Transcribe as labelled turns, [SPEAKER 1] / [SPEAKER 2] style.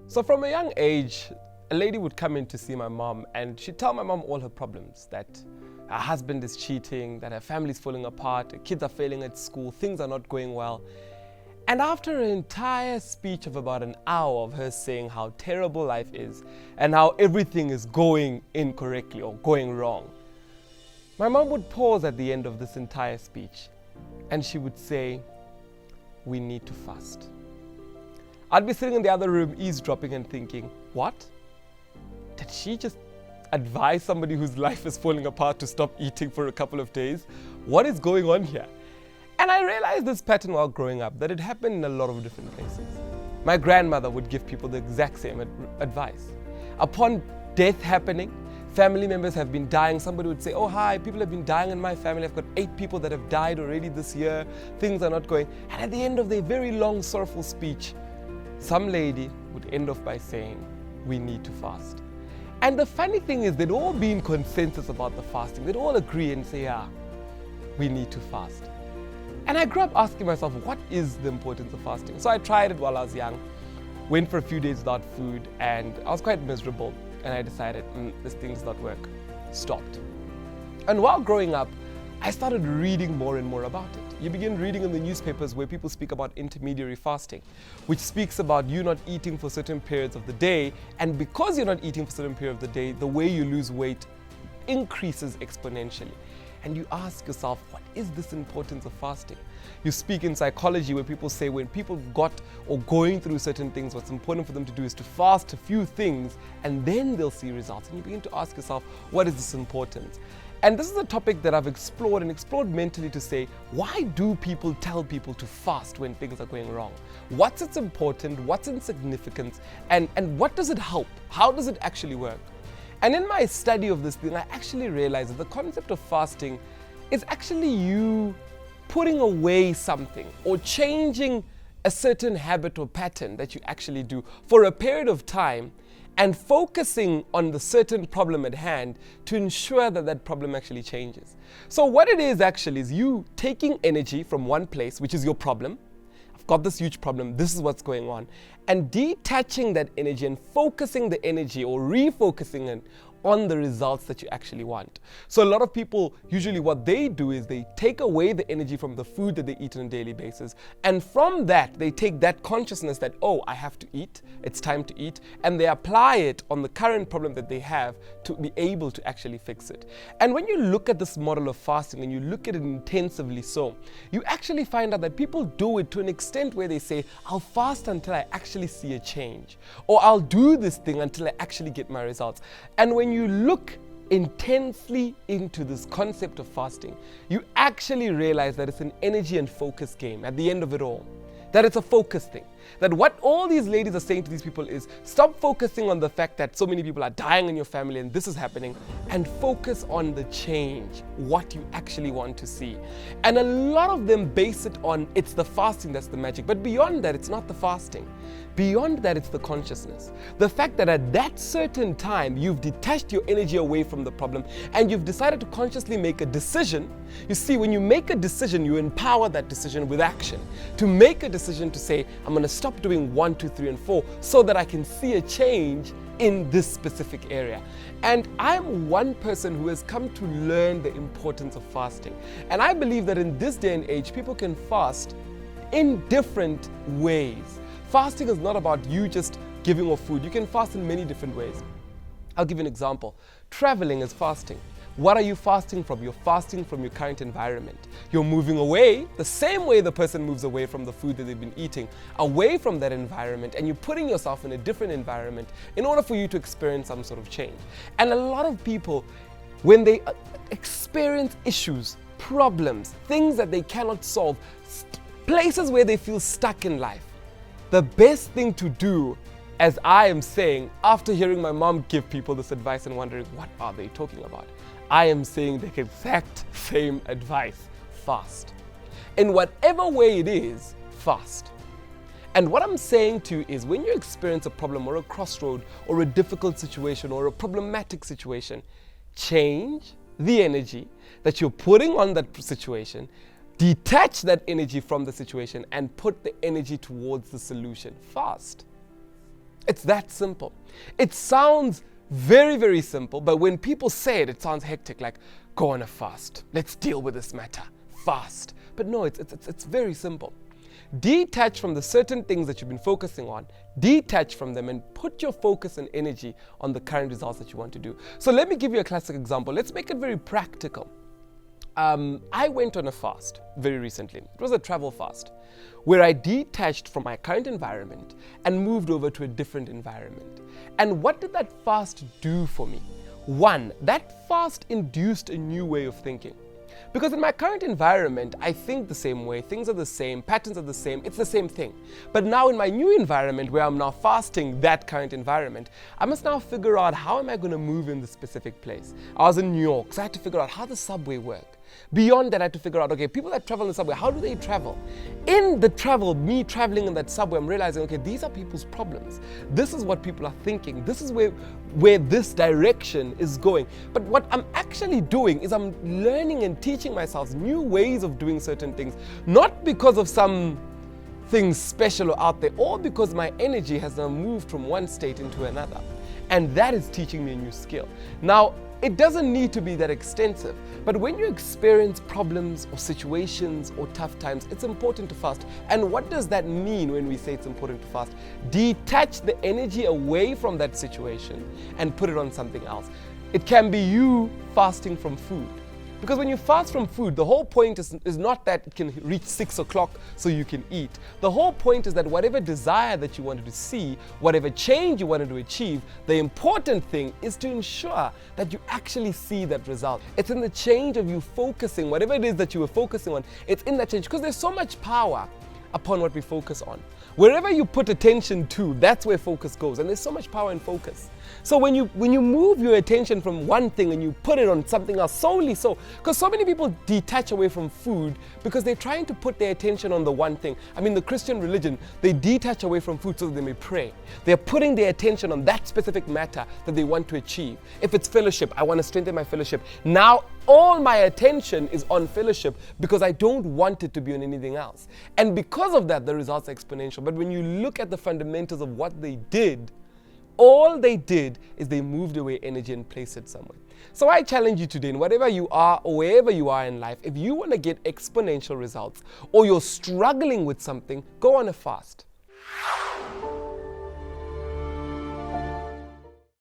[SPEAKER 1] So from a young age, a lady would come in to see my mom and she'd tell my mom all her problems, that her husband is cheating, that her family's falling apart, her kids are failing at school, things are not going well. And after an entire speech of about an hour of her saying how terrible life is and how everything is going incorrectly or going wrong, my mom would pause at the end of this entire speech and she would say, "We need to fast." I'd be sitting in the other room eavesdropping and thinking, what? Did she just advise somebody whose life is falling apart to stop eating for a couple of days? What is going on here? And I realized this pattern while growing up, that it happened in a lot of different places. My grandmother would give people the exact same advice. Upon death happening, family members have been dying, somebody would say, "Oh hi, people have been dying in my family. I've got 8 people that have died already this year. Things are not going." And at the end of their very long, sorrowful speech, some lady would end off by saying, "We need to fast." And the funny thing is, they'd all be in consensus about the fasting. They'd all agree and say, "Yeah, we need to fast." And I grew up asking myself, what is the importance of fasting? So I tried it while I was young, went for a few days without food, and I was quite miserable. And I decided, this thing does not work. Stopped. And while growing up, I started reading more and more about it. You begin reading in the newspapers where people speak about intermediary fasting, which speaks about you not eating for certain periods of the day. And because you're not eating for certain periods of the day, the way you lose weight increases exponentially. And you ask yourself, what is this importance of fasting? You speak in psychology where people say when people got or going through certain things, what's important for them to do is to fast a few things and then they'll see results. And you begin to ask yourself, what is this importance? And this is a topic that I've explored mentally to say, why do people tell people to fast when things are going wrong? What's its importance? What's its significance? And what does it help? How does it actually work? And in my study of this thing, I actually realized that the concept of fasting is actually you putting away something or changing a certain habit or pattern that you actually do for a period of time and focusing on the certain problem at hand to ensure that that problem actually changes. So what it is actually is you taking energy from one place, which is your problem. I've got this huge problem, this is what's going on, and detaching that energy and focusing the energy or refocusing it on the results that you actually want. So a lot of people, usually what they do is they take away the energy from the food that they eat on a daily basis. And from that, they take that consciousness that, oh, I have to eat, it's time to eat, and they apply it on the current problem that they have to be able to actually fix it. And when you look at this model of fasting and you look at it intensively so, you actually find out that people do it to an extent where they say, I'll fast until I actually see a change, or I'll do this thing until I actually get my results. And when you look intensely into this concept of fasting, you actually realize that it's an energy and focus game at the end of it all. That it's a focus thing. That what all these ladies are saying to these people is, stop focusing on the fact that so many people are dying in your family and this is happening, and focus on the change, what you actually want to see. And a lot of them base it on, it's the fasting that's the magic. But beyond that, it's not the fasting. Beyond that, it's the consciousness. The fact that at that certain time, you've detached your energy away from the problem and you've decided to consciously make a decision. You see, when you make a decision, you empower that decision with action. To make a decision to say, I'm going to stop doing 1, 2, 3, and 4 so that I can see a change in this specific area. And I'm one person who has come to learn the importance of fasting. And I believe that in this day and age, people can fast in different ways. Fasting is not about you just giving off food. You can fast in many different ways. I'll give you an example. Traveling is fasting. What are you fasting from? You're fasting from your current environment. You're moving away the same way the person moves away from the food that they've been eating, away from that environment, and you're putting yourself in a different environment in order for you to experience some sort of change. And a lot of people, when they experience issues, problems, things that they cannot solve, places where they feel stuck in life, the best thing to do, as I am saying, after hearing my mom give people this advice and wondering, what are they talking about? I am saying the exact same advice. Fast. In whatever way it is, fast. And what I'm saying to you is, when you experience a problem or a crossroad or a difficult situation or a problematic situation, change the energy that you're putting on that situation, detach that energy from the situation and put the energy towards the solution. Fast. It's that simple. It sounds very, very simple, but when people say it, it sounds hectic, like, go on a fast. Let's deal with this matter. Fast. But no, it's very simple. Detach from the certain things that you've been focusing on, detach from them and put your focus and energy on the current results that you want to do. So let me give you a classic example. Let's make it very practical. I went on a fast very recently. It was a travel fast where I detached from my current environment and moved over to a different environment. And what did that fast do for me? One, that fast induced a new way of thinking. Because in my current environment, I think the same way, things are the same, patterns are the same, it's the same thing. But now in my new environment, where I'm now fasting that current environment, I must now figure out how am I going to move in this specific place. I was in New York, so I had to figure out how the subway worked. Beyond that, I had to figure out, okay, people that travel in the subway, how do they travel? In the travel, me traveling in that subway, I'm realizing, okay, these are people's problems. This is what people are thinking. This is where this direction is going. But what I'm actually doing is I'm learning and teaching myself new ways of doing certain things, not because of some things special or out there, or because my energy has now moved from one state into another. And that is teaching me a new skill. Now, it doesn't need to be that extensive, but when you experience problems or situations or tough times, it's important to fast. And what does that mean when we say it's important to fast? Detach the energy away from that situation and put it on something else. It can be you fasting from food. Because when you fast from food, the whole point is not that it can reach 6 o'clock so you can eat. The whole point is that whatever desire that you wanted to see, whatever change you wanted to achieve, the important thing is to ensure that you actually see that result. It's in the change of you focusing, whatever it is that you were focusing on, it's in that change. Because there's so much power upon what we focus on. Wherever you put attention to, that's where focus goes. And there's so much power in focus. So when you move your attention from one thing and you put it on something else, solely so, because so many people detach away from food because they're trying to put their attention on the one thing. I mean, the Christian religion, they detach away from food so that they may pray. They're putting their attention on that specific matter that they want to achieve. If it's fellowship, I want to strengthen my fellowship. Now, all my attention is on fellowship because I don't want it to be on anything else. And because of that, the results are exponential. But when you look at the fundamentals of what they did, all they did is they moved away energy and placed it somewhere. So I challenge you today, in whatever you are or wherever you are in life, if you want to get exponential results or you're struggling with something, go on a fast.